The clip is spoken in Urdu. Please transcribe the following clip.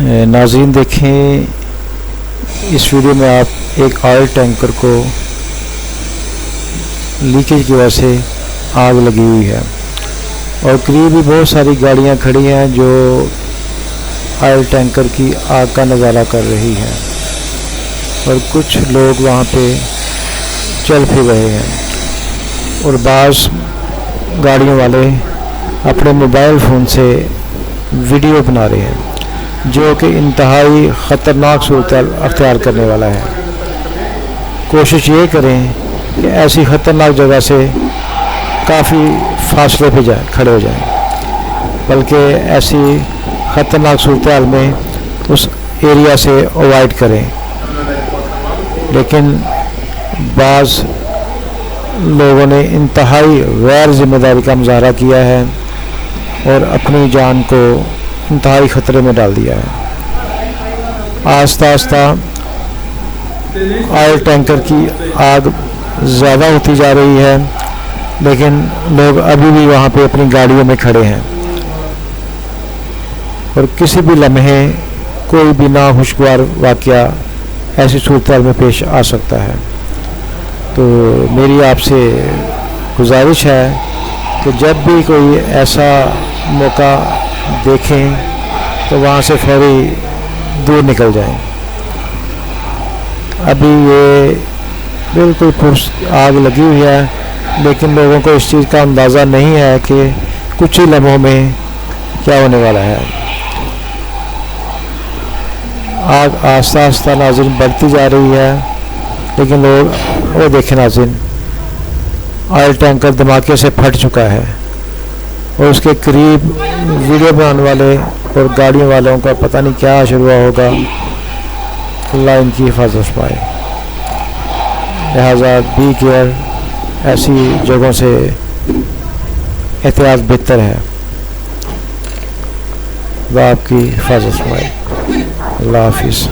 ناظرین دیکھیں، اس ویڈیو میں آپ ایک آئل ٹینکر کو لیکیج کی وجہ سے آگ لگی ہوئی ہے اور قریب ہی بہت ساری گاڑیاں کھڑی ہیں جو آئل ٹینکر کی آگ کا نظارہ کر رہی ہیں اور کچھ لوگ وہاں پہ چل پھر رہے ہیں اور بعض گاڑیوں والے اپنے موبائل فون سے ویڈیو بنا رہے ہیں، جو کہ انتہائی خطرناک صورتحال اختیار کرنے والا ہے۔ کوشش یہ کریں کہ ایسی خطرناک جگہ سے کافی فاصلے پہ کھڑے ہو جائیں، بلکہ ایسی خطرناک صورتحال میں اس ایریا سے اوائڈ کریں۔ لیکن بعض لوگوں نے انتہائی غیر ذمہ داری کا مظاہرہ کیا ہے اور اپنی جان کو انتہائی خطرے میں ڈال دیا ہے۔ آہستہ آہستہ آئل ٹینکر کی آگ زیادہ ہوتی جا رہی ہے، لیکن لوگ ابھی بھی وہاں پہ اپنی گاڑیوں میں کھڑے ہیں اور کسی بھی لمحے کوئی بھی ناخوشگوار واقعہ ایسی صورتحال میں پیش آ سکتا ہے۔ تو میری آپ سے گزارش ہے کہ جب بھی کوئی ایسا موقع دیکھیں تو وہاں سے فوری دور نکل جائیں۔ ابھی یہ بالکل آگ لگی ہوئی ہے، لیکن لوگوں کو اس چیز کا اندازہ نہیں ہے کہ کچھ ہی لمحوں میں کیا ہونے والا ہے۔ آگ آہستہ آہستہ ناظرین بڑھتی جا رہی ہے، لیکن لوگ وہ دیکھیں ناظرین، آئل ٹینکر دھماکے سے پھٹ چکا ہے اور اس کے قریب ویڈیو بنانے والے اور گاڑیوں والوں کا پتہ نہیں کیا شروع ہوگا۔ اللہ ان کی حفاظت فرمائے۔ لہٰذا بی کیئر، ایسی جگہوں سے احتیاط بہتر ہے۔ اللہ آپ کی حفاظت فرمائے۔ اللہ حافظ۔